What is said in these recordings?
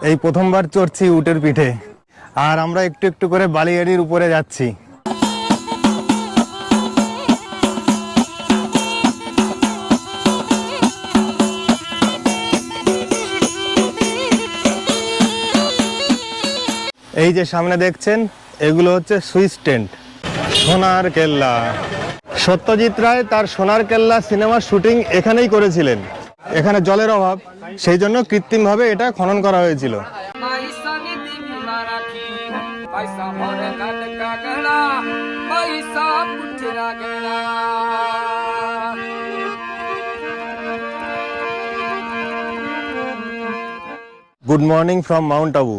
এই প্রথমবার চড়ছি উটের পিঠে, আর আমরা একটু একটু করে বালিয়াড়ির উপরে যাচ্ছি। এই যে সামনে দেখছেন, এগুলো হচ্ছে সুইস টেন্ট। সোনার কেল্লা, সত্যজিৎ রায় তার সোনার কেল্লা সিনেমার শুটিং এখানেই করেছিলেন। এখানে জলের অভাব, সেই জন্য কৃত্রিমভাবে এটা খনন করা হয়েছিল। Good morning from Mount Abu.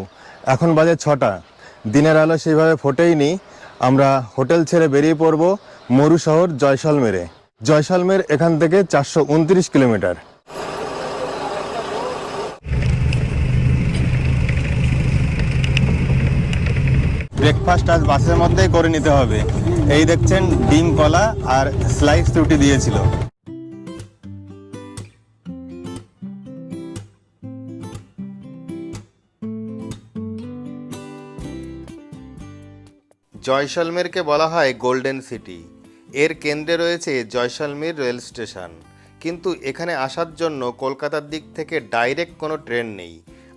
এখন বাজে 6টা। দিনের আলো সেইভাবে ফোটেইনি। আমরা হোটেল ছেড়ে বেরিয়ে পড়ব মরু শহর জয়সলমেরে। জয়সলমের এখান থেকে 429 কিলোমিটার। ব্রেকফাস্ট আজ বাসের মধ্যেই করে নিতে হবে। এই দেখছেন ডিম, কলা আর স্লাইস রুটি দিয়েছিল। জয়সলমেরকে বলা হয় গোল্ডেন সিটি। এর কেন্দ্রে রয়েছে জয়সলমীর রেল স্টেশন, কিন্তু এখানে আসার জন্য কলকাতার দিক থেকে ডাইরেক্ট কোনো ট্রেন নেই।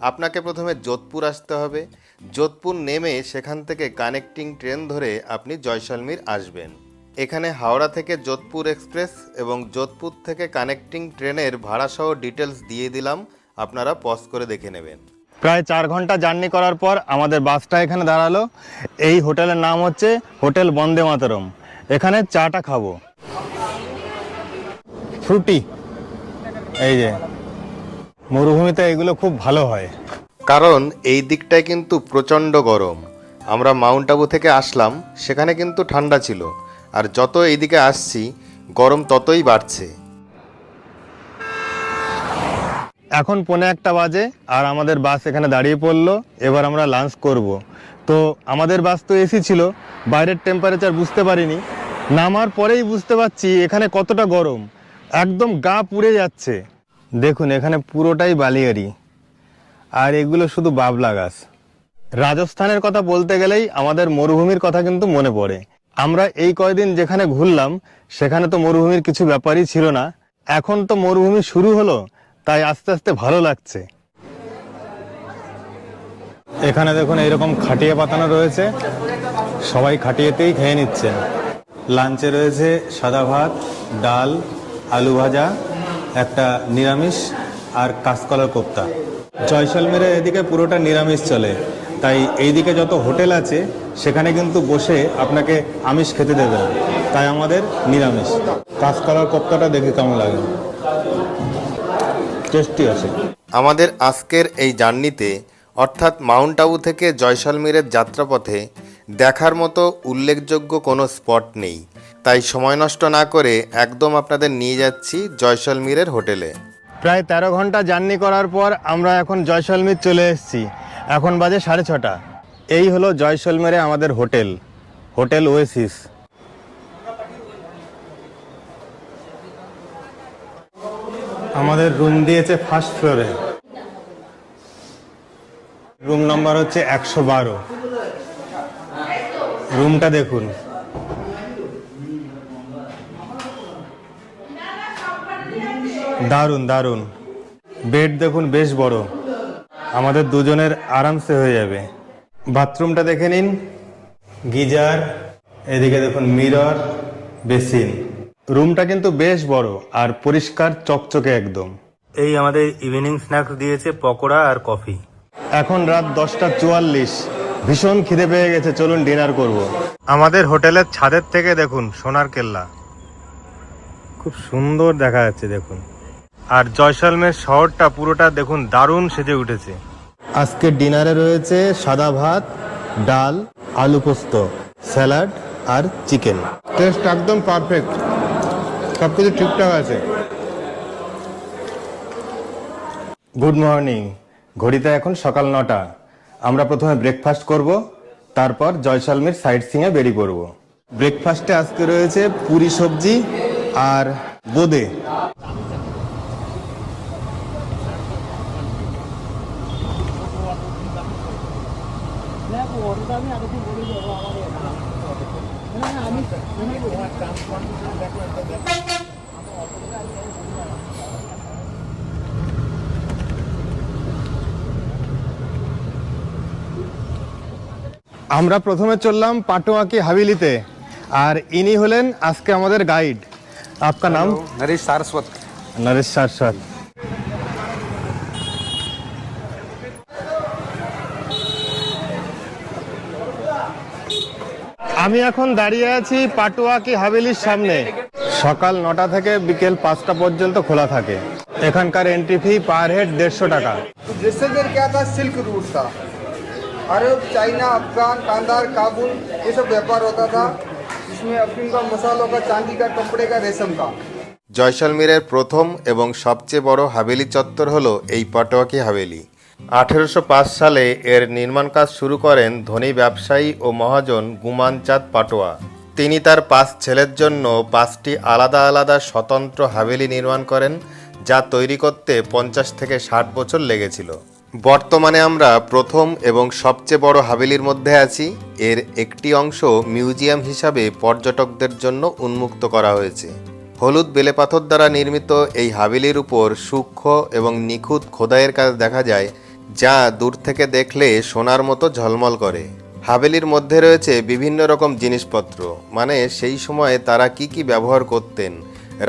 আপনাকে প্রথমে যোধপুর আসতে হবে। যোধপুর নেমে সেখান থেকে কানেক্টিং ট্রেন ধরে আপনি জয়সলমীর আসবেন। এখানে হাওড়া থেকে যোধপুর এক্সপ্রেস এবং যোধপুর থেকে কানেক্টিং ট্রেনের ভাড়াসহ ডিটেলস দিয়ে দিলাম, আপনারা পজ করে দেখে নেবেন। প্রায় 4 ঘন্টা জার্নি করার পর আমাদের বাসটা এখানে দাঁড়ালো। এই হোটেলের নাম হচ্ছে হোটেল বন্দে মাতরম। এখানে চাটা খাবো, ফ্রুটি। এই যে মরুভূমিতে এগুলো খুব ভালো হয়, কারণ এই দিকটায় কিন্তু প্রচণ্ড গরম। আমরা মাউন্ট আবু থেকে আসলাম, সেখানে কিন্তু ঠান্ডা ছিল, আর যত এইদিকে আসছি গরম ততই বাড়ছে। এখন 1:45 বাজে আর আমাদের বাস এখানে দাঁড়িয়ে পড়লো। এবার আমরা লাঞ্চ করব। তো আমাদের বাস তো এসি ছিল, বাইরের টেম্পারেচার বুঝতে পারিনি। নামার পরেই বুঝতে পারছি এখানে কতটা গরম, একদম গা পুড়ে যাচ্ছে। দেখুন এখানে পুরোটাই বালিয়াড়ি, আর এগুলো শুধু বাবলা গাছ। রাজস্থানের কথা বলতে গেলেই আমাদের মরুভূমির কথা কিন্তু মনে পড়ে। আমরা এই কয়দিন যেখানে ঘুরলাম সেখানে তো মরুভূমির কিছু ব্যাপারই ছিল না। এখন তো মরুভূমি শুরু হলো, তাই আস্তে আস্তে ভালো লাগছে। এখানে দেখুন এইরকম খাটিয়ে পাতানো রয়েছে, সবাই খাটিয়েতেই খেয়ে নিচ্ছেন। লাঞ্চে রয়েছে সাদা ভাত, ডাল, আলু ভাজা, একটা নিরামিষ আর কাঁচকলার কোপ্তা। জয়সলমেরে এদিকে পুরোটা নিরামিষ চলে, তাই এইদিকে যত হোটেল আছে সেখানে কিন্তু বসে আপনাকে আমিষ খেতে দেবে না, তাই আমাদের নিরামিষ। কাঁচকলার কোপ্তাটা দেখে কেমন লাগে, টেস্টি আছে। আমাদের আজকের এই জার্নিতে, অর্থাৎ মাউন্ট আবু থেকে জয়সলমীরের যাত্রাপথে দেখার মতো উল্লেখযোগ্য কোনো স্পট নেই, তাই সময় নষ্ট না করে একদম আপনাদের নিয়ে যাচ্ছি জয়সলমীরের হোটেলে। প্রায় 13 ঘন্টা জার্নি করার পর আমরা এখন জয়সলমীর চলে এসেছি। এখন বাজে 6:30। এই হলো জয়সলমেরে আমাদের হোটেল, হোটেল ওয়েসিস। আমাদের রুম দিয়েছে ফার্স্ট ফ্লোরে। রুম নাম্বার হচ্ছে 112। রুমটা দেখুন, দারুণ দারুণ। বেড দেখুন বেশ বড়, আমাদের দুজনের আরামসে হয়ে যাবে। বাথরুমটা দেখে নিন, গিজার, এদিকে দেখুন মিরর, বেসিন। রুমটা কিন্তু বেশ বড় আর পরিষ্কার চকচকে একদম। এই আমাদের ইভিনিং স্ন্যাক্স দিয়েছে পকোড়া আর কফি। এখন রাত 10:44, ভীষণ খিদে পেয়ে গেছে, চলুন ডিনার করব। আমাদের হোটেলের ছাদের থেকে দেখুন সোনার কেল্লা, খুব সুন্দর দেখা যাচ্ছে দেখুন। আর জয়সলমের শহরটা পুরোটা দেখুন দারুণ সেজে উঠেছে। আজকে ডিনারে রয়েছে সাদা ভাত, ডাল, আলু পোস্ত, স্যালাড আর চিকেন। টেস্ট একদম পারফেক্ট, সব কিছু ঠিকঠাক আছে। Good morning. ঘড়িতে এখন সকাল 9টা। আমরা প্রথমে ব্রেকফাস্ট করব, তারপর জয়সলমীর সাইট সিইংয়ে বেরিয়ে পড়ব। ব্রেকফাস্টে আজকে রয়েছে পুরি সবজি আর বোঁদে। আমরা প্রথমে চললাম পাটোয়া কি হাভেলিতে, আর ইনি হলেন আজকে আমাদের গাইড। आपका नाम? नरेश सारस्वत। नरेश सारस्वत। আমি এখন দাঁড়িয়ে আছি পাটোয়া কি হাভেলির সামনে। সকাল 9টা থেকে বিকেল 5টা পর্যন্ত খোলা থাকে। এখানকার এন্ট্রি ফি পার হেড 150 টাকা। जैसलमेर क्या था, सिल्क रूट था। अरब, चाइना, अफगान, कांधार, काबुल, ये सब व्यापार होता था। इसमें अफीम का, मसालों का, चांदी का, कपड़े का, रेशम का। জয়সলমীরের প্রথম এবং সবচেয়ে বড় হাভেলি চত্বর হলো এই পাটোয়াকি হাভেলি। 1805 সালে এর নির্মাণ কাজ শুরু করেন ধনী ব্যবসায়ী ও মহাজন গুমান চাঁদ পাটোয়া। তিনি তার 5 ছেলের জন্য 5টি আলাদা আলাদা স্বতন্ত্র হাভেলি নির্মাণ করেন, যা তৈরি করতে 50 থেকে 60 বছর লেগেছিল। বর্তমানে আমরা প্রথম এবং সবচেয়ে বড় হাভেলির মধ্যে আছি। এর একটি অংশ মিউজিয়াম হিসাবে পর্যটকদের জন্য উন্মুক্ত করা হয়েছে। হলুদ বেলেপাথর দ্বারা নির্মিত এই হাভেলির উপর সূক্ষ্ম এবং নিখুঁত খোদাইয়ের কাজ দেখা যায়, যা দূর থেকে দেখলে সোনার মতো ঝলমল করে। হাভেলির মধ্যে রয়েছে বিভিন্ন রকম জিনিসপত্র, মানে সেই সময়ে তারা কি কি ব্যবহার করতেন,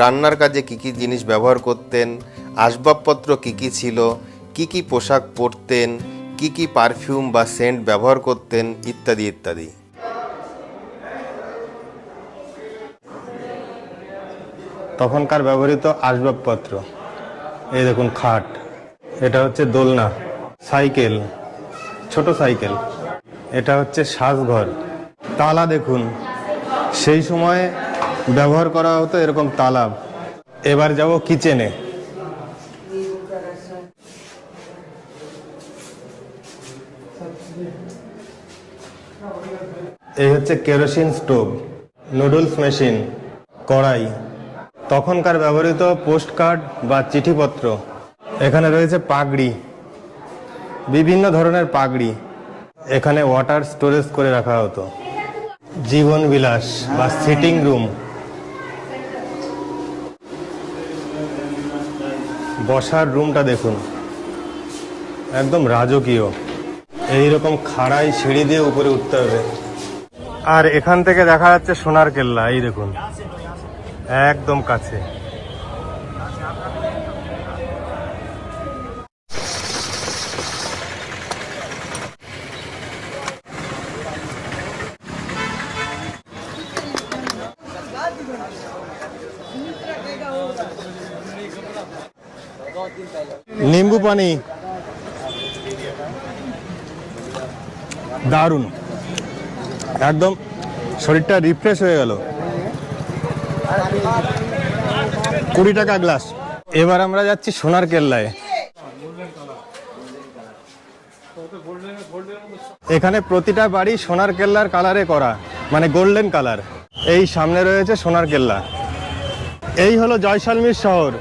রান্নার কাজে কি কি জিনিস ব্যবহার করতেন, আসবাবপত্র কি কি ছিল, কি কি পোশাক পরতেন, কি কি পারফিউম বা সেন্ট ব্যবহার করতেন, ইত্যাদি ইত্যাদি। তখনকার ব্যবহৃত আসবাবপত্র, এই দেখুন খাট, এটা হচ্ছে দোলনা, সাইকেল, ছোট সাইকেল, এটা হচ্ছে সাজঘর, তালা দেখুন, সেই সময় ব্যবহার করা হতো এরকম তালা। এবার যাব কিচেনে। এই হচ্ছে কেরোসিন স্টোভ, নুডলস মেশিন, কড়াই, তখনকার ব্যবহৃত পোস্ট কার্ড বা চিঠিপত্র। এখানে রয়েছে পাগড়ি, বিভিন্ন ধরনের পাগড়ি। এখানে ওয়াটার স্টোরেজ করে রাখা হতো। জীবন বিলাস বা সিটিং রুম, বসার রুমটা দেখুন, একদম রাজকীয়। এইরকম খাড়াই সিঁড়ি দিয়ে উপরে উঠতে হবে। আর এখান থেকে দেখা যাচ্ছে সোনার কেল্লা, এই দেখুন একদম কাছে। নিম্বু পানি দারুণ, একদম শরীরটা রিফ্রেশ হয়ে গেল। 20 টাকা গ্লাস। এবার আমরা যাচ্ছি সোনার কেল্লায়। এখানে প্রতিটা বাড়ি সোনার কেল্লার কালারে করা, মানে গোল্ডেন কালার। এই সামনে রয়েছে সোনার কেল্লা। এই হলো জয়সলমীর শহর।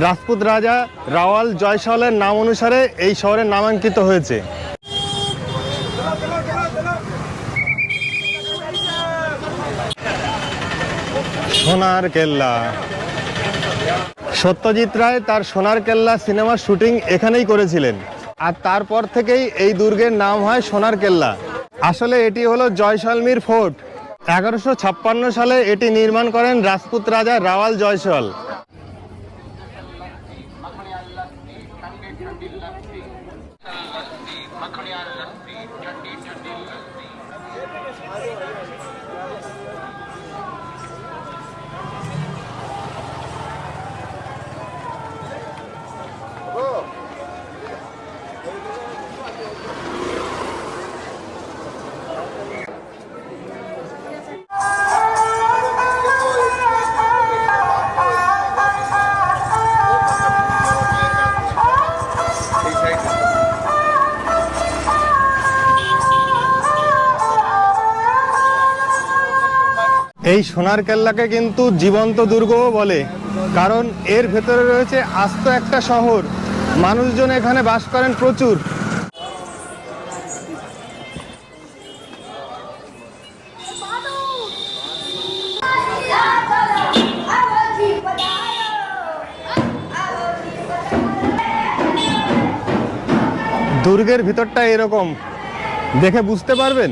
রাজপুত রাজা রাওয়াল জয়সওয়ালের নাম অনুসারে এই শহরের নামাঙ্কিত হয়েছে। সোনার কেল্লা। সত্যজিৎ রায় তার সোনার কেল্লা সিনেমার শুটিং এখানেই করেছিলেন, আর তারপর থেকেই এই দুর্গের নাম হয় সোনার কেল্লা। আসলে এটি হলো জয়সলমীর ফোর্ট। 1156 সালে এটি নির্মাণ করেন রাজপুত রাজা রাওয়াল জয়সওয়াল। এই সোনার কেল্লাকে কিন্তু জীবন্ত দুর্গও বলে, কারণ এর ভেতরে রয়েছে আস্ত একটা শহর। মানুষজন এখানে বাস করেন প্রচুর। দুর্গের ভিতরটা এরকম দেখে বুঝতে পারবেন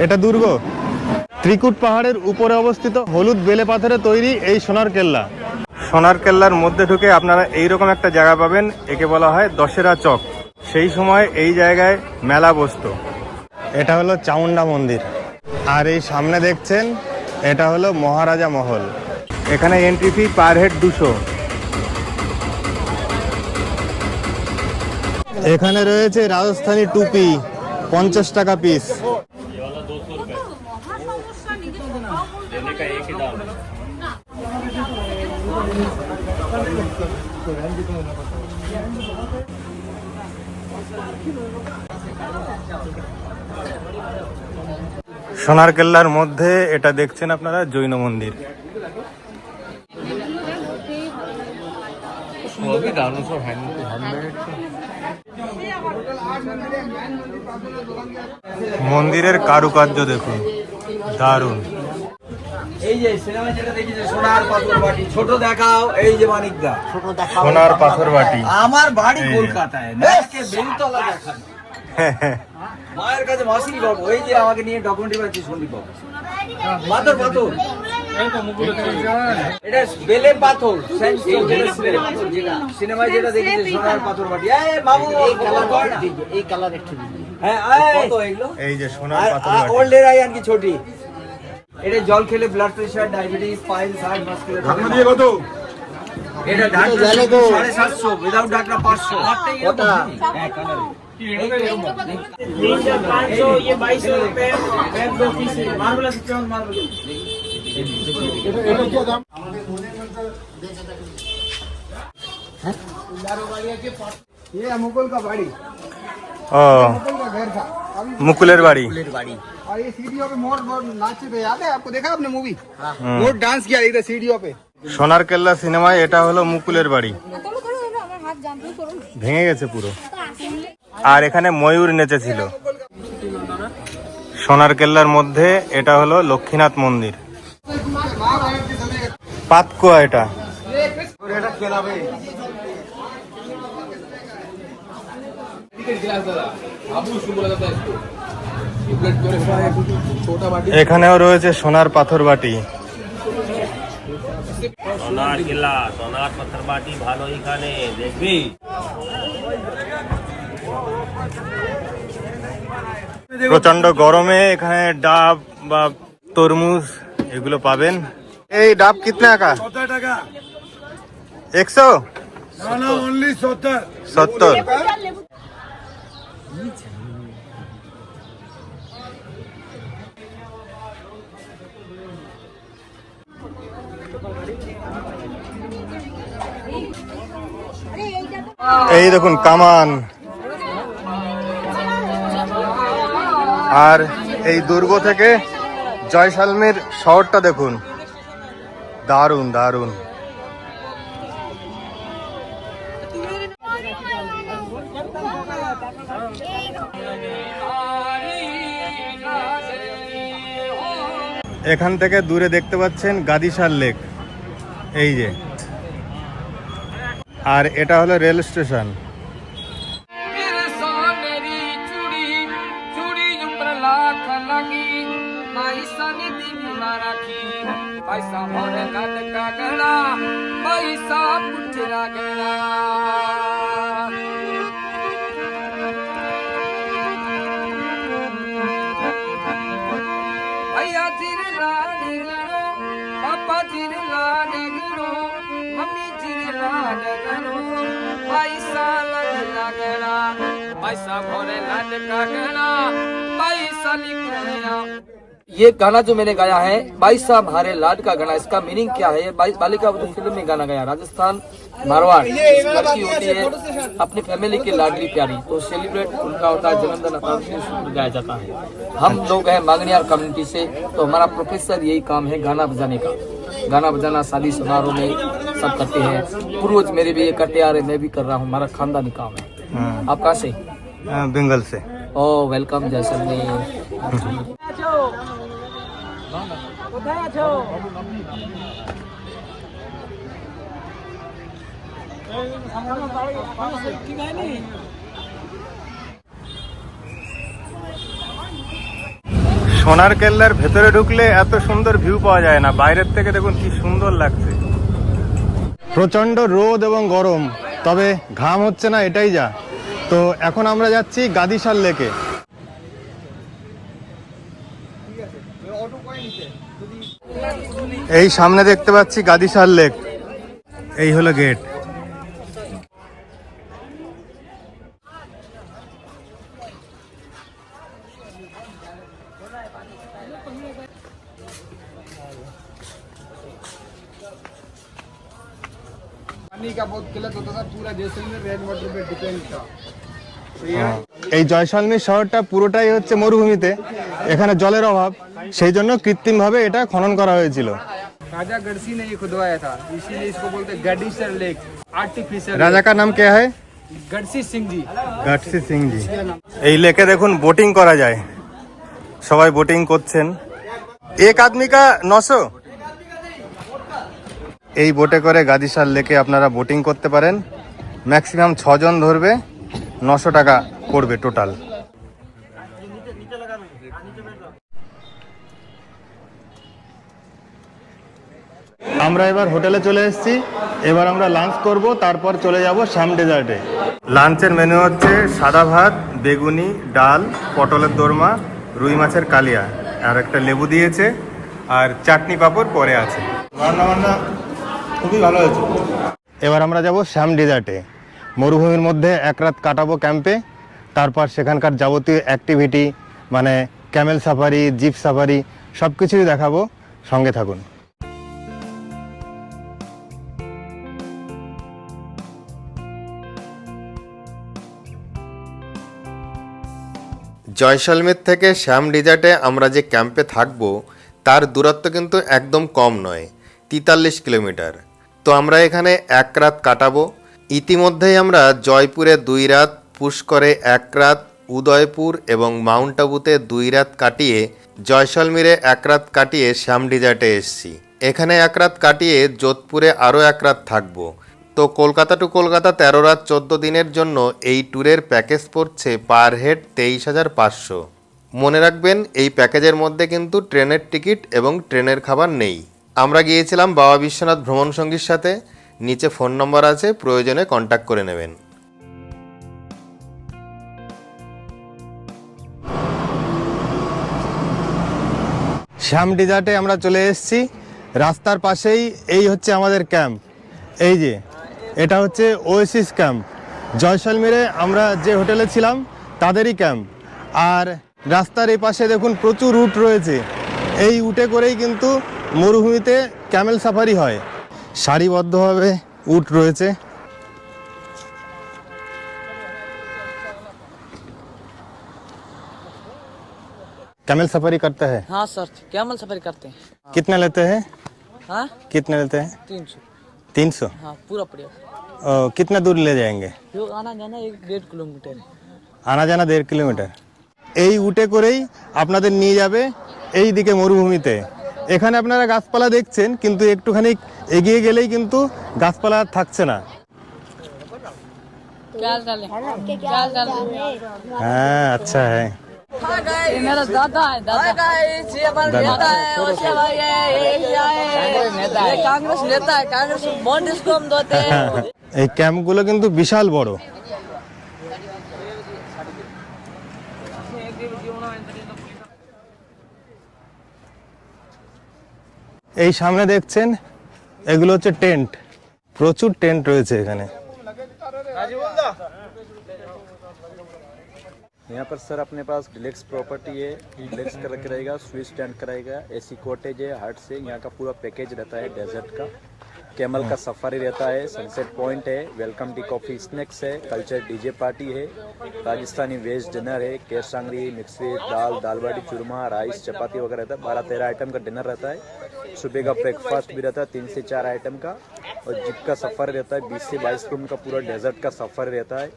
এটা দুর্গ। ত্রিকুট পাহাড়ের উপরে অবস্থিত হলুদ বেলে পাথরে তৈরি এই সোনার কেল্লা। সোনার কেল্লার মধ্যে ঢুকে আপনারা এইরকম একটা জায়গা পাবেন, একে বলা হয় দশেরা চক। সেই সময় এই জায়গায় মেলা বসতো। এটা হলো চামুন্ডা মন্দির, আর এই সামনে দেখছেন এটা হলো মহারাজা মহল। এখানে এন্ট্রি ফি পার হেড 200। এখানে রয়েছে রাজস্থানী টুপি 50 টাকা পিস। সোনার কেল্লার মধ্যে এটা দেখছেন আপনারা জৈন মন্দির। মন্দিরের কারুকার্য দেখুন, দারুণ। এই যে সিনেমা যেটা দেখেছে সোনার পাথর বাটি, ছোট দেখাও। এই যে মানিকদা সোনার পাথর বাটি। আমার বাড়ি কলকাতায়, নাকে বেলতলা দেখানো। মায়ের কাছে মাসির বাবু, এই যে আমাকে নিয়ে ডকুমেন্টারি বানাচ্ছি সন্দীপ বাবু। পাথর পাথর, এটা বেলে পাথর, সিনেমায় যেটা দেখেছে সোনার পাথর বাটি। এই বাবু এই কালার একটু হ্যাঁ কত এগুলো? এই যে সোনার পাথর বাটি। ওল্ড এর আই কি ছোটি। এটা জল খেলে blood pressure, diabetes, piles, heart, muscular ঢাকনা দিয়ে কত? এটা ঢাকনা 750, উইদাউট ঢাকনা 500। কত? হ্যাঁ কালার ये 2200 रुपए, bag 2 piece marble stone marble. এটা কি দাম? ये मुगल का बाड़ी, ও मुगल का घर था। अभी মুকুলের বাড়ি। और ये सीढ़ियों पे मोर नाचे थे, याद है आपको? देखा आपने मूवी? मोर डांस किया इधर सीढ़ियों पे। সোনার কেল্লা সিনেমায় এটা হলো মুকুলের বাড়ি। ভেঙে গেছে পুরো। আর এখানে ময়ূর নেচেছিল। সোনার কেল্লার মধ্যে এটা হলো লক্ষ্মীনাথ মন্দির। পাতকুয়া এটা। এখানেও রয়েছে সোনার পাথর বাটি। সোনার কেল্লা, সোনার পাথর বাটি ভালো এখানে দেখবি। প্রচন্ড গরমে এখানে ডাব বা তরমুজ এগুলো পাবেন। এই ডাব কিতনে আকা? 70 টাকা। 100? না না, only 70। 70। এই দেখুন কামান। আর এই দুর্গ থেকে জয়সালমের শহরটা দেখুন, দারুণ দারুণ। এখান থেকে দূরে দেখতে পাচ্ছেন গাদিসার লেক, এই যে। আর এটা হলো রেল স্টেশন। ये गाना जो मैंने गाया है 22 साहब हमारे लाड का गाना, इसका मीनिंग क्या है? बालिका वधू फिल्म में गाना गाया। राजस्थान मारवाड़ लड़की होती है अपनी फैमिली की लाडली प्यारी, तो सेलिब्रेट उनका होता है जन्मदिन गाया जाता है। हम लोग हैं मांगनियार कम्युनिटी से, तो हमारा प्रोफेसर यही काम है गाना बजाने का। गाना बजाना शादी समारोह में सब करते हैं। पूर्वज मेरे भी ये करते आ रहे, मैं भी कर रहा हूँ, हमारा खानदानी काम है। आप कहाँ से? बेंगल से। ओ वेलकम जैसलमेर। সোনার কেল্লার ভেতরে ঢুকলে এত সুন্দর ভিউ পাওয়া যায় না, বাইরের থেকে দেখুন কি সুন্দর লাগছে। প্রচন্ড রোদ এবং গরম, তবে ঘাম হচ্ছে না, এটাই যা। তো এখন আমরা যাচ্ছি গাদিশাল লেকে। এই সামনে দেখতে পাচ্ছি গাদিশাল লেক, এই হলো গেট। पानी का बहुत किल्लत होता था, पूरा जैसलमेर रेन वाटर पे डिपेंड था। এই জয়সলমীর শহরটা পুরোটাই হচ্ছে মরুভূমিতে, এখানে জলের অভাব, সেই জন্য কৃত্রিমভাবে এটা খনন করা হয়েছিল। राजा गढ़सी ने ये खुदवाया था, इसीलिए इसको बोलते हैं गढ़ीसर लेक, आर्टिफिशियल। রাজা का नाम क्या है? गढ़सी सिंह जी। গাটসি সিং জি। এই লেকে দেখুন বোটিং করা যায়, সবাই বোটিং করছেন। এক আদমি কা 900। এই বোটে করে গাদিশাল লেকে আপনারা বোটিং করতে পারেন, ম্যাক্সিমাম 6 জন ধরবে, 900 টাকা পড়বে টোটাল। আমরা এবার হোটেলে চলে এসেছি, এবার আমরা লাঞ্চ করব, তারপর চলে যাব শ্যাম ডেজার্টে। লাঞ্চের মেনু হচ্ছে সাদা ভাত, বেগুনি, ডাল, পটলের দোরমা, রুই মাছের কালিয়া, আর একটা লেবু দিয়েছে, আর চাটনি পাঁপড় পরে আছে। রান্না বান্না খুবই ভালো হয়েছে। এবার আমরা যাব শ্যাম ডেজার্টে, মরুভূমির মধ্যে এক রাত কাটাবো ক্যাম্পে, তারপর সেখানকার যাবতীয় অ্যাক্টিভিটি মানে ক্যামেল সাফারি, জিপ সাফারি সব কিছুই দেখাবো, সঙ্গে থাকুন। জয়সলমের থেকে শ্যাম ডেজার্টে আমরা যে ক্যাম্পে থাকবো তার দূরত্ব কিন্তু একদম কম নয়, 43 কিলোমিটার। তো আমরা এখানে এক রাত কাটাবো। ইতিমধ্যেই আমরা জয়পুরে 2 রাত, পুষ্করে 1 রাত, উদয়পুর এবং মাউন্ট আবুতে 2 রাত কাটিয়ে জয়সলমীরে 1 রাত কাটিয়ে শ্যাম ডেজার্টে এসেছি। এখানে 1 রাত কাটিয়ে যোধপুরে আরও 1 রাত থাকবো। তো কলকাতা টু কলকাতা 13 রাত 14 দিনের জন্য এই ট্যুরের প্যাকেজ পড়ছে পার হেড 23,500। মনে রাখবেন এই প্যাকেজের মধ্যে কিন্তু ট্রেনের টিকিট এবং ট্রেনের খাবার নেই। আমরা গিয়েছিলাম বাবা বিশ্বনাথ ভ্রমণ সঙ্গীর সাথে, নিচে ফোন নম্বর আছে, প্রয়োজনে কন্ট্যাক্ট করে নেবেন। শ্যাম ডেজার্টে আমরা চলে এসেছি, রাস্তার পাশেই এই হচ্ছে আমাদের ক্যাম্প। এই যে এটা হচ্ছে ওয়েসিস ক্যাম্প, জয়সলমীরে আমরা যে হোটেলে ছিলাম তাদেরই ক্যাম্প। আর রাস্তার এই পাশে দেখুন প্রচুর উট রয়েছে, এই উটে করেই কিন্তু মরুভূমিতে ক্যামেল সাফারি হয়। সারিবদ্ধভাবে উট রয়েছে। कैमल सफारी करता है? हाँ सर, कैमल सफारी करते हैं। कितना लेते हैं? हाँ, कितना लेते हैं? 300। 300। हाँ, पूरा पड़ेगा। कितना दूर ले जाएंगे? जो आना जाना 1-1.5 किलोमीटर है। আনা জানা 1.5 কিলোমিটার। এই উটে করেই আপনাদের নিয়ে যাবে এই দিকে মরুভূমিতে। এখানে আপনারা গাছপালা দেখছেন, কিন্তু একটুখানি এগিয়ে গেলেই কিন্তু গাছপালা আর থাকছে না। হ্যাঁ, আচ্ছা হ্যাঁ। ये मेरा दादा है, दादा। ये हमारा नेता है, ओशे भाई है, ये कांग्रेस नेता है, कांग्रेस वोट इसको हम देते हैं। এই ক্যাম্পগুলো কিন্তু বিশাল বড়। এই সামনে দেখছেন এগুলো হচ্ছে টেন্ট, প্রচুর টেন্ট রয়েছে এখানে। यहाँ पर सर अपने पास डिलेक्स प्रॉपर्टी है, डिलेक्स का रख रहेगा, स्विच टेंट कराएगा, एसी कॉटेज है, हट से यहाँ का पूरा पैकेज रहता है, डेजर्ट का, कैमल का सफारी रहता है, सनसेट पॉइंट है, वेलकम टी कॉफी स्नैक्स है, कल्चर डीजे पार्टी है, राजस्थानी वेज डिनर है, केसंगरी, मिक्स वेज, दाल बाटी चूरमा, राइस, चपाती वगैरह रहता है। 12-13 आइटम का डिनर रहता है। सुबह का ब्रेकफास्ट भी रहता है 3 से 4 आइटम का, और जिप का सफ़र रहता है 20 से 22 किलोमीटर का पूरा डेजर्ट का सफ़र रहता है।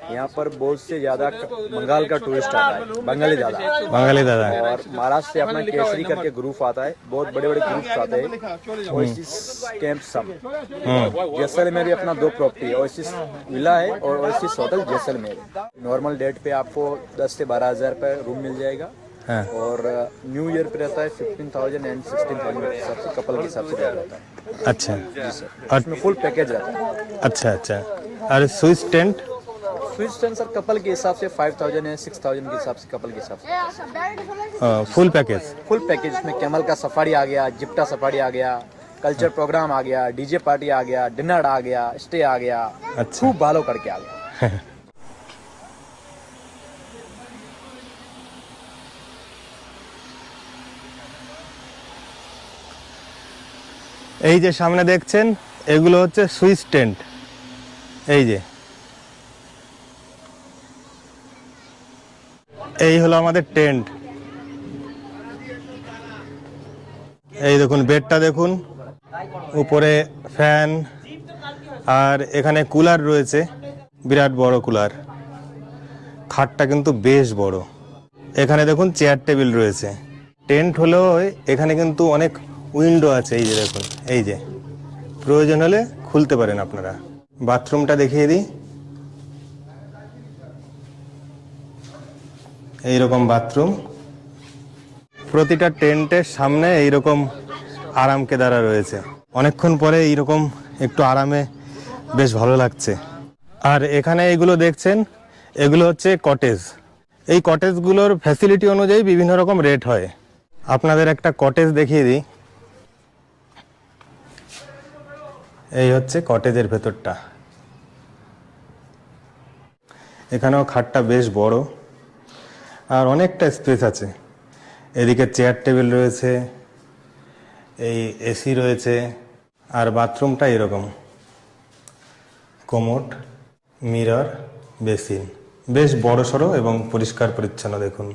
यहाँ पर बहुत से ज़्यादा बंगाल का टूरिस्ट आता है, बंगाली दादा और महाराष्ट्र से अपना केसरी करके ग्रुप आता है, बहुत बड़े बड़े ग्रुप्स आते हैं। ओएसिस कैंप सब जैसलमेर में अपना 2 प्रॉपर्टी है, ओएसिस विला है और oasis hotel Jaisalmer. Normal date पे आपको 10 से 12 हज़ार रुपये रूम मिल जाएगा, हाँ। और न्यू ईयर पे रहता है 15,000 एंड 16,000 के हिसाब से, कपल के हिसाब से रहता है। अच्छा और इसमें फुल पैकेज रहता है। अच्छा अच्छा। और switch tent? Switch tent sir couple के हिसाब से 5,000 है, 6,000 के हिसाब से, कपल के हिसाब से। Full package? फुल पैकेज में कैमल का सफारी आ गया, जिप्टा सफारी आ गया, कल्चर प्रोग्राम आ गया, डीजे पार्टी आ गया, डिनर आ गया, स्टे आ गया, अच्छा। खूब भालो करके आ गया। এই যে সামনে দেখছেন এগুলো হচ্ছে সুইচ টেন্ট। এই যে এই হলো আমাদের টেন্ট। এই দেখুন বেডটা দেখুন, উপরে ফ্যান, আর এখানে কুলার রয়েছে, বিরাট বড় কুলার। খাটটা কিন্তু বেশ বড়। এখানে দেখুন চেয়ার টেবিল রয়েছে। টেন্ট হলেও এখানে কিন্তু অনেক উইন্ডো আছে। এই যে দেখুন, এই যে প্রয়োজন হলে খুলতে পারেন আপনারা। বাথরুমটা দেখিয়ে দিই। এইরকম বাথরুম। প্রতিটা টেন্টের সামনে এইরকম আরাম কেদারা রয়েছে। অনেকক্ষণ পরে এইরকম একটু আরামে বেশ ভালো লাগছে। আর এখানে এইগুলো দেখছেন, এগুলো হচ্ছে কটেজ। এই কটেজগুলোর ফ্যাসিলিটি অনুযায়ী বিভিন্ন রকম রেট হয়। আপনাদের একটা কটেজ দেখিয়ে দিই। এই হচ্ছে কটেজের ভেতরটা। এখানেও খাটটা বেশ বড় আর অনেকটা স্পেস আছে। এদিকে চেয়ার টেবিল রয়েছে, এই এসি রয়েছে, আর বাথরুমটা এরকম কোমোড, মিরর, বেসিন, বেশ বড়সড় এবং পরিষ্কার পরিচ্ছন্ন দেখুন।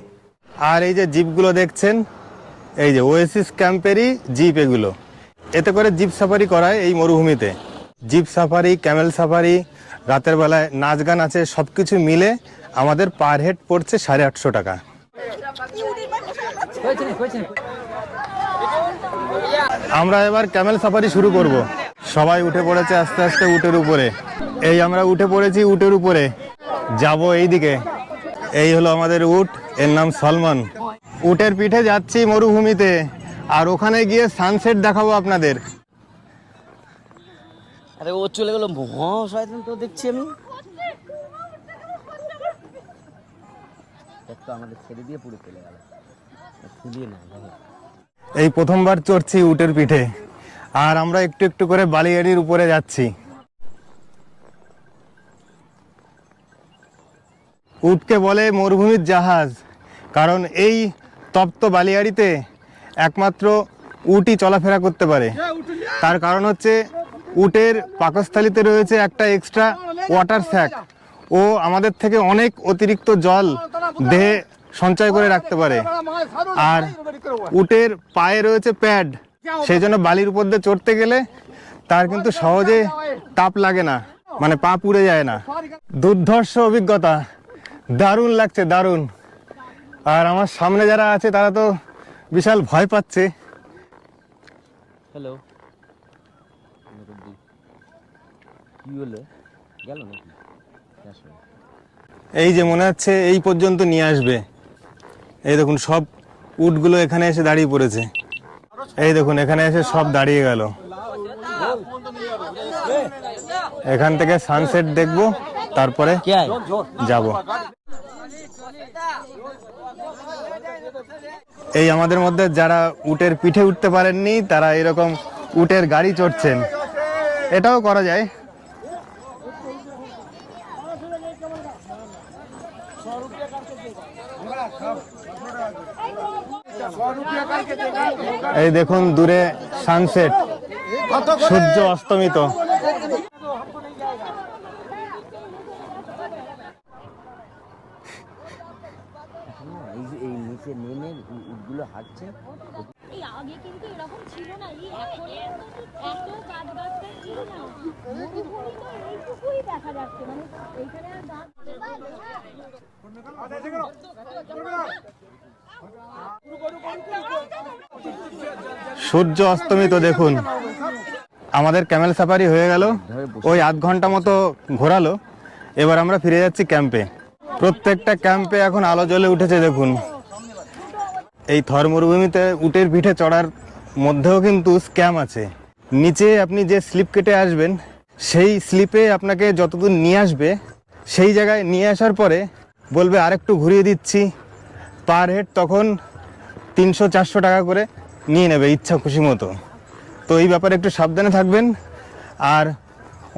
আর এই যে জিপগুলো দেখছেন, এই যে ওয়েসিস ক্যাম্পেরই জিপ এগুলো। এতে করে জিপ সাফারি করায় এই মরুভূমিতে। জিপ সাফারি, ক্যামেল সাফারি, রাতের বেলায় নাচ গান আছে, সব কিছু মিলে আমাদের পার হেড পড়ছে 850 টাকা। আমরা এবার ক্যামেল সাফারি শুরু করব। সবাই উঠে পড়েছে আস্তে আস্তে উটের উপরে। এই আমরা উঠে পড়েছি উটের উপরে, যাব এই দিকে। এই হলো আমাদের উট, এর নাম সলমন। উটের পিঠে যাচ্ছি মরুভূমিতে, আর ওখানে গিয়ে সানসেট দেখাবো আপনাদের। আরে ও চলে গেল মহাশয়তান, তো দেখছি আমি তো আমাদের ছেড়ে দিয়ে পুরো চলে গেল, খুলিয়ে না। এই প্রথমবার চড়ছি উটের পিঠে, আর আমরা একটু একটু করে বালিয়াড়ির উপরে যাচ্ছি। উটকে বলে মরুভূমির জাহাজ, কারণ এই তপ্ত বালিয়াড়িতে একমাত্র উটই চলাফেরা করতে পারে। তার কারণ হচ্ছে উটের পাকস্থলীতে রয়েছে একটা এক্সট্রা ওয়াটার স্যাক। ও আমাদের থেকে অনেক অতিরিক্ত জল দেহে সঞ্চয় করে রাখতে পারে। আর উটের পায়ে রয়েছে প্যাড, সেই জন্য বালির উপর দিয়ে চড়তে গেলে তার কিন্তু সহজে তাপ লাগে না, মানে পা পুড়ে যায় না। দুর্ধর্ষ অভিজ্ঞতা, দারুণ লাগছে, দারুণ। আর আমার সামনে যারা আছে তারা তো বিশাল ভয় পাচ্ছে। হ্যালো, কি হলো, গেল নাকি? এই যে মনে হচ্ছে এই পর্যন্ত নিয়ে আসবে। এই দেখুন সব উটগুলো এখানে এসে দাঁড়িয়ে পড়েছে। এই দেখুন এখানে এসে সব দাঁড়িয়ে গেল। এখান থেকে সানসেট দেখবো, তারপরে যাব। এই আমাদের মধ্যে যারা উটের পিঠে উঠতে পারেননি, তারা এরকম উটের গাড়ি চড়ছেন। এটাও করা যায়। এই দেখুন দূরে সানসেট, সূর্য অস্তমিত। এই নিচে নেমে উটগুলো হাঁটছে। এই আগে কিন্তু এরকম ছিল না, এই এখন এত গাছগাছরা ছিল না, মরুভূমি তো এইটুকুই দেখা যাচ্ছে, মানে এইখানে আর গাছ। সূর্য অস্তমিত দেখুন। আমাদের ক্যামেল সাফারি হয়ে গেল, ওই আধ ঘন্টা মতো ঘোরালো। এবার আমরা ফিরে যাচ্ছি ক্যাম্পে। প্রত্যেকটা ক্যাম্পে এখন আলো জ্বলে উঠেছে দেখুন। এই থর মরুভূমিতে উটের পিঠে চড়ার মধ্যেও কিন্তু স্ক্যাম আছে। নিচে আপনি যে স্লিপ কেটে আসবেন সেই স্লিপে আপনাকে যতদূর নিয়ে আসবে সেই জায়গায় নিয়ে আসার পরে বলবে আরেকটু ঘুরিয়ে দিচ্ছি, পার হেড তখন 300-400 টাকা করে নিয়ে নেবে ইচ্ছা খুশি মতো। তো এই ব্যাপারে একটু সাবধানে থাকবেন। আর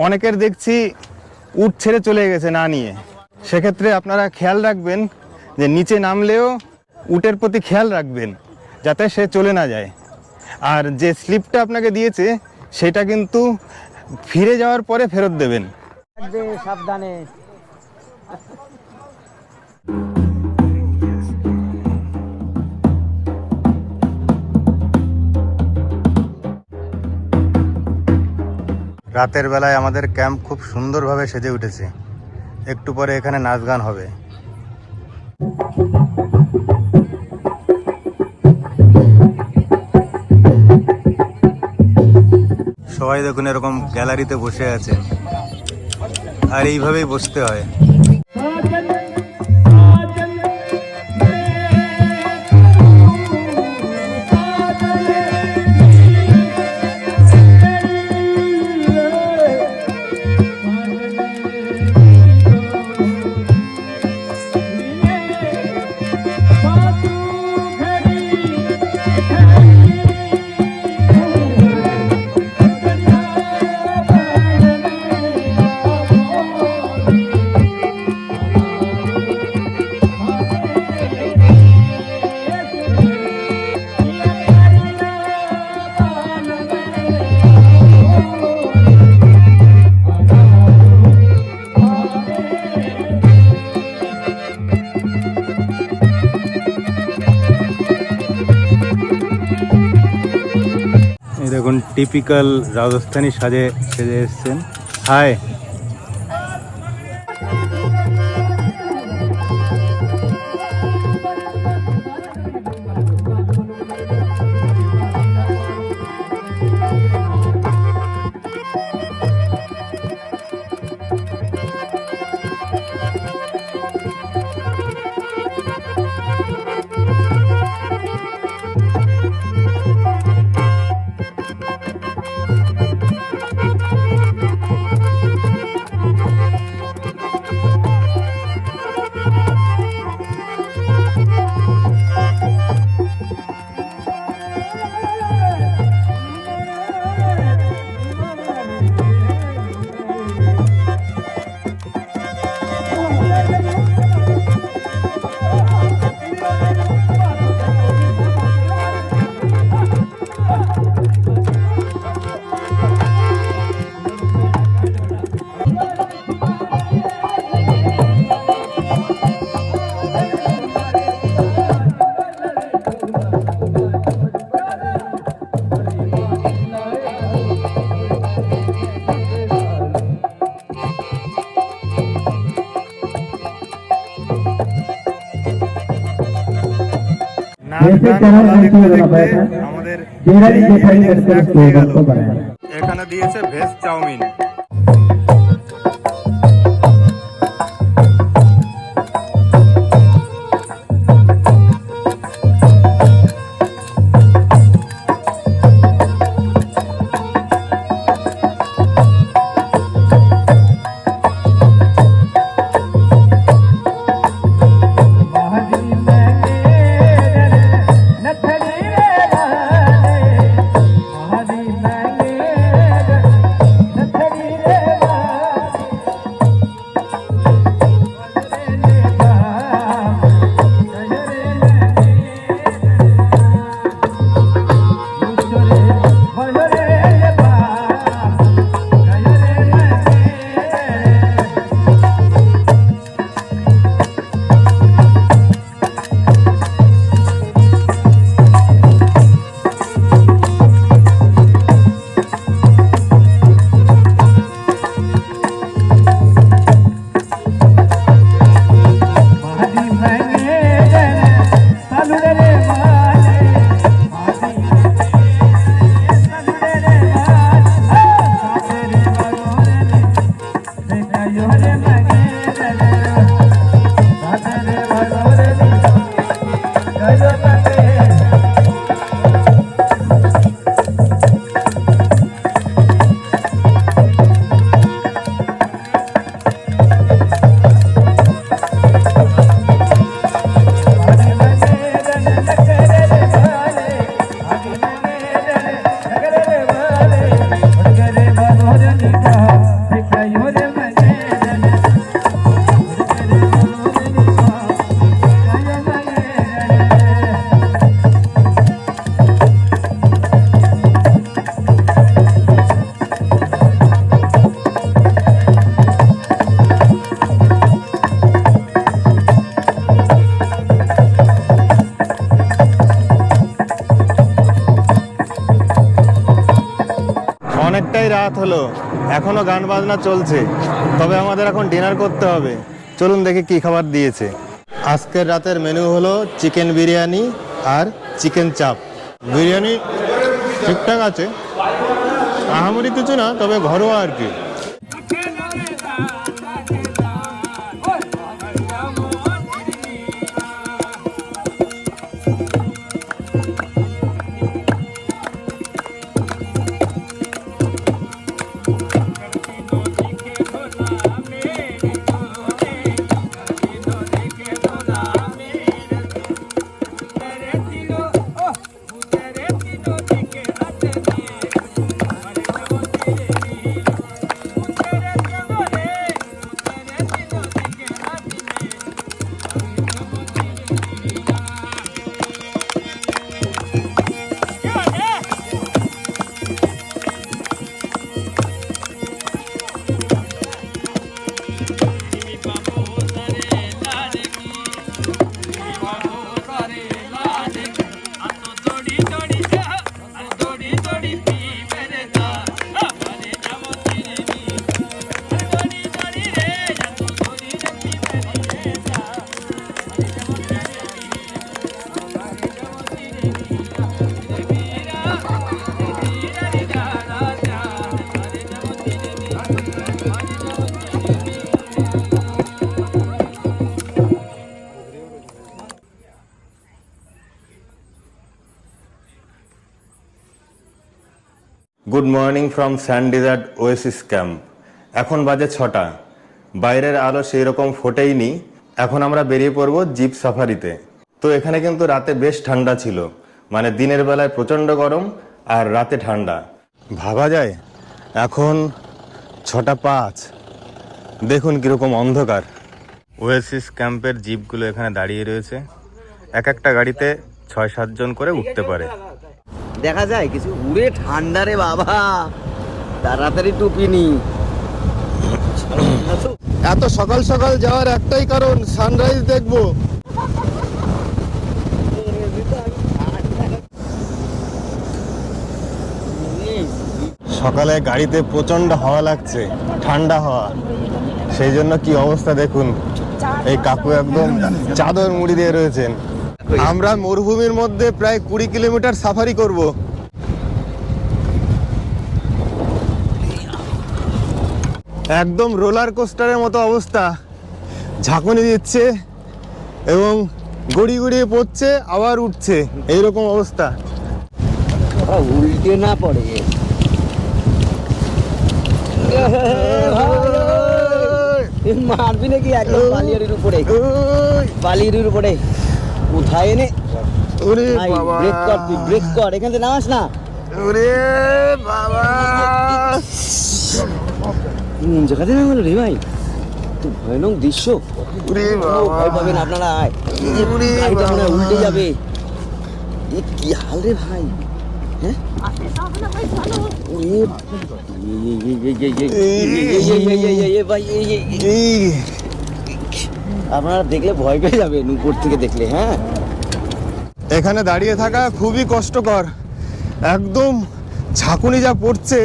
অনেকের দেখছি উট ছেড়ে চলে গেছে না নিয়ে, সেক্ষেত্রে আপনারা খেয়াল রাখবেন যে নিচে নামলেও উটের প্রতি খেয়াল রাখবেন যাতে সে চলে না যায়। আর যে স্লিপটা আপনাকে দিয়েছে সেটা কিন্তু ফিরে যাওয়ার পরে ফেরত দেবেন। সাবধানে। রাতের বেলায় আমাদের ক্যাম্প খুব সুন্দরভাবে সেজে উঠেছে। একটু পরে এখানে নাচ গান হবে। সবাই দেখুন এরকম গ্যালারিতে বসে আছে, আর এইভাবেই বসতে হয়। দেখুন টিপিক্যাল রাজস্থানী সাজে সেজে এসছেন। হাই, আমাদের এখানে দিয়েছে ভেজ চাউমিন। রাত হলো, এখনো গান বাজনা চলছে, তবে আমাদের এখন ডিনার করতে হবে। চলুন দেখি কি খাবার দিয়েছে। আজকের রাতের মেনু হলো চিকেন বিরিয়ানি আর চিকেন চাপ। বিরিয়ানি ঠিকঠাক আছে, আহামরি কিছু না, তবে ঘরোয়া আর কি। Good morning from sand desert oasis camp. এখন বাজে 6টা, বাইরের আলো সেই রকম ফোটেইনি। এখন আমরা বেরিয়ে পড়ব জিপ সাফারিতে। তো এখানে কিন্তু রাতে বেশ ঠান্ডা ছিল, মানে দিনের বেলায় প্রচণ্ড গরম আর রাতে ঠান্ডা। ভাবা যায় এখন 6:05, দেখুন কীরকম অন্ধকার। ওয়েসিস ক্যাম্পের জিপগুলো এখানে দাঁড়িয়ে রয়েছে, এক একটা গাড়িতে 6-7 জন করে উঠতে পারে। দেখা যায় কিছু উড়ে ঠান্ডা রে বাবা, তাড়াতাড়ি টুপি নি। এত সকাল সকাল যাওয়ার একটাই কারণ, সানরাইজ দেখবো। সকালে গাড়িতে প্রচন্ড হাওয়া লাগছে, ঠান্ডা হাওয়া, সেই জন্য কি অবস্থা দেখুন। এই কাকু একদম চাদর মুড়ি দিয়ে রয়েছেন। আমরা মরুভূমির মধ্যে প্রায় 20 কিলোমিটার সাফারি করব। একদম রোলার কোস্টারের মতো অবস্থা, ঝাঁকুনি দিচ্ছে এবং গড়িয়ে গড়িয়ে পড়ছে, আবার উঠছে, এইরকম অবস্থা। উল্টে না পড়ে। মারবি নাকি একদম বালিয়ারির উপরে, বালিয়ারির উপরে কোথায় এনে। ব্রেক কর, তুই ব্রেক কর, এখান থেকে নামাস না। জায়গাতে না হলো রে ভাই, তো ভয়ানক দৃশ্য। ভয় পাবেন আপনারা, গাড়িটা মনে হয় উল্টে যাবে। কি হাল রে ভাই, হ্যাঁ? আপনারা দেখলে ভয় পেয়ে যাবেন উপর থেকে দেখলে। হ্যাঁ, এখানে দাঁড়িয়ে থাকা খুবই কষ্টকর, একদম ঝাঁকুনি যা পড়ছে।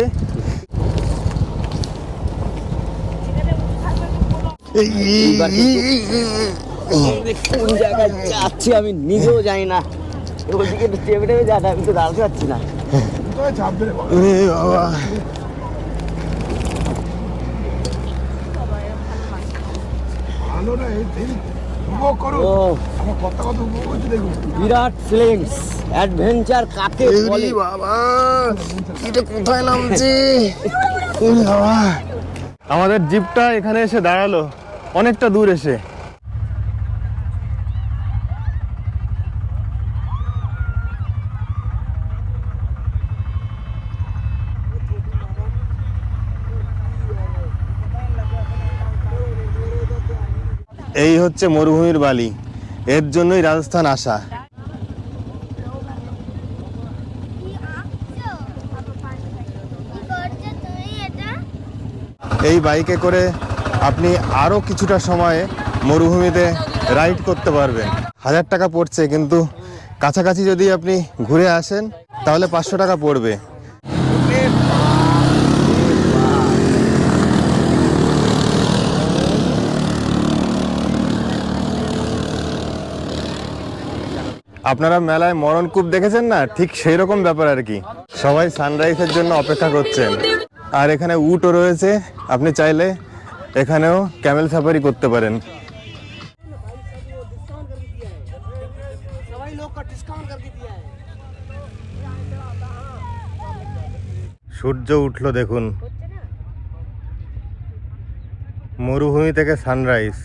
কোন জায়গায় যাচ্ছি আমি নিজেও জানি না, ওদিকে চেপে টেপে যাটা আমি তো দাঁড়াতে পারছি না। বাবা, বিরাট ফিলিংস, অ্যাডভেঞ্চার কাকে বলে বাবা, এটা কোথায় নামছে? আমাদের জিপটা এখানে এসে দাঁড়ালো, অনেকটা দূর এসে। এই হচ্ছে মরুভূমির বালি, এর জন্যই রাজস্থান আসা। এই বাইকে করে আপনি আরো কিছুটা সময়ে মরুভূমিতে রাইড করতে পারবেন। 1000 টাকা পড়ছে, কিন্তু কাছাকাছি যদি আপনি ঘুরে আসেন তাহলে 500 টাকা পড়বে। আপনারা মেলায় মরণকূপ দেখেছেন না, ঠিক সেই রকম ব্যাপার আর কি। সবাই সানরাইজের জন্য অপেক্ষা করছেন। আর এখানে উটও রয়েছে, আপনি চাইলে এখানেও ক্যামেল সাফারি করতে পারেন। সূর্য উঠলো দেখুন, মরুভূমি থেকে সানরাইজ।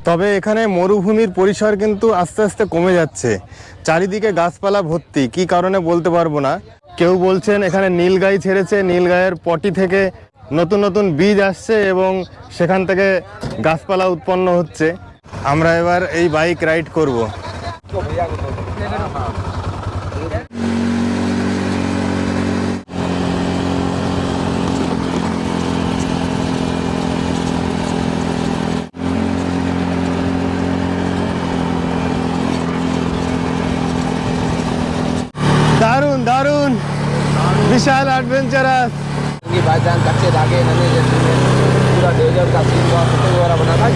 তবে এখানে মরুভূমির পরিসর কিন্তু আস্তে আস্তে কমে যাচ্ছে, চারিদিকে গাছপালা ভর্তি। কি কারণে বলতে পারবো না। কেউ বলছেন এখানে নীলগাই ছেড়েছে, নীলগাইয়ের পটি থেকে নতুন নতুন বীজ আসছে এবং সেখান থেকে গাছপালা উৎপন্ন হচ্ছে। আমরা এবার এই বাইক রাইড করব। দারুণ দারুণ, বিশাল অ্যাডভেঞ্চারাস। भाईजान कच्चे धागे नदी जैसे पूरा डेजर्ट का सीन हुआ, शूटिंग वगैरह बना था।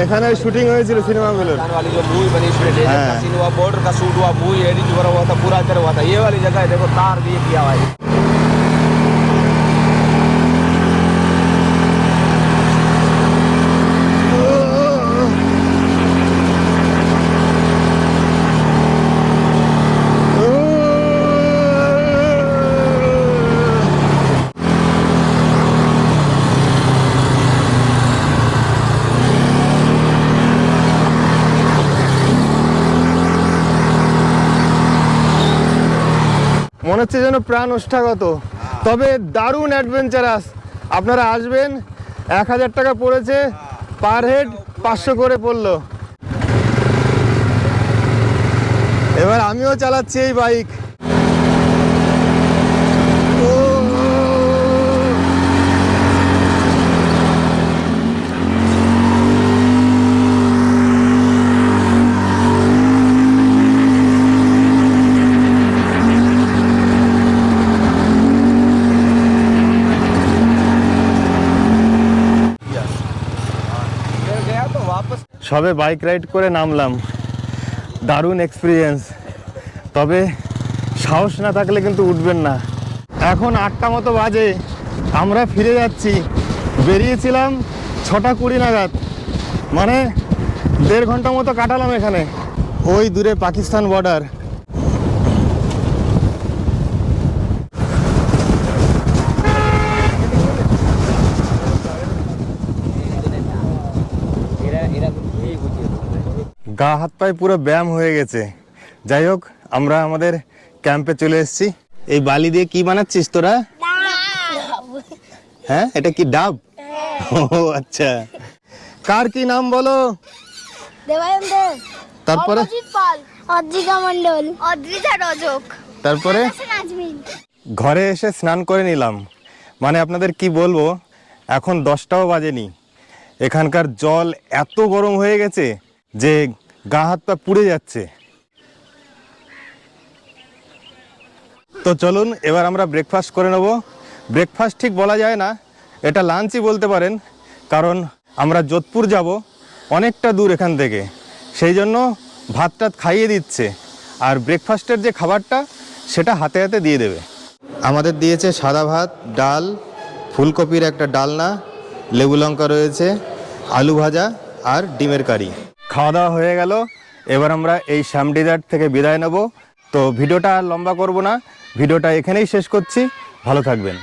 এখানে শুটিং হয়েছিল সিনেমাগুলোর। राजस्थान वाली जो मूवी बनी इसमें डेजर्ट का सीन हुआ, बॉर्डर का शूट हुआ, मूवी एडिट वगैरह हुआ था, पूरा इधर हुआ था। ये वाली जगह है, देखो तार भी किया हुआ है। মনে হচ্ছে যেন প্রাণ ওষ্ঠাগত, তবে দারুণ অ্যাডভেঞ্চারাস। আপনারা আসবেন, 1000 টাকা পড়েছে, পার হেড 500 করে পড়লো। এবার আমিও চালাচ্ছি এই বাইক। সবে বাইক রাইড করে নামলাম, দারুণ এক্সপিরিয়েন্স। তবে সাহস না থাকলে কিন্তু উঠবেন না। এখন 8টা মতো বাজে, আমরা ফিরে যাচ্ছি। বেরিয়েছিলাম 6:20 নাগাদ, মানে 1.5 ঘন্টা মতো কাটালাম এখানে। ওই দূরে পাকিস্তান বর্ডার। গা হাত পায়ে পুরো ব্যায়াম হয়ে গেছে। যাই হোক, আমরা আমাদের ক্যাম্পে চলে এসেছি। এই বালি দিয়ে কি বানাচ্ছিস তোরা? হ্যাঁ, এটা কি ডাব? ও আচ্ছা। কার কি নাম বলো? দেবায়ন্দে, তারপরে অজিত পাল, অদ্রিকা মণ্ডল, অদ্রিতা রজক, তারপরে নাজমিন। ঘরে এসে স্নান করে নিলাম। মানে আপনাদের কি বলবো, এখন 10টাও বাজেনি। এখানকার জল এত গরম হয়ে গেছে যে গা হাত পা পুড়ে যাচ্ছে। তো চলুন এবার আমরা ব্রেকফাস্ট করে নেব। ব্রেকফাস্ট ঠিক বলা যায় না, এটা লাঞ্চই বলতে পারেন, কারণ আমরা যোধপুর যাব, অনেকটা দূর এখান থেকে। সেই জন্য ভাত টাত খাইয়ে দিচ্ছে, আর ব্রেকফাস্টের যে খাবারটা সেটা হাতে হাতে দিয়ে দেবে। আমাদের দিয়েছে সাদা ভাত, ডাল, ফুলকপির একটা ডালনা, লেবু লঙ্কা রয়েছে, আলু ভাজা আর ডিমের কারি। খাওয়া দাওয়া হয়ে গেল, এবার আমরা এই শ্যাম ডেজার্ট থেকে বিদায় নেব। তো ভিডিওটা আর লম্বা করব না, ভিডিওটা এখানেই শেষ করছি। ভালো থাকবেন।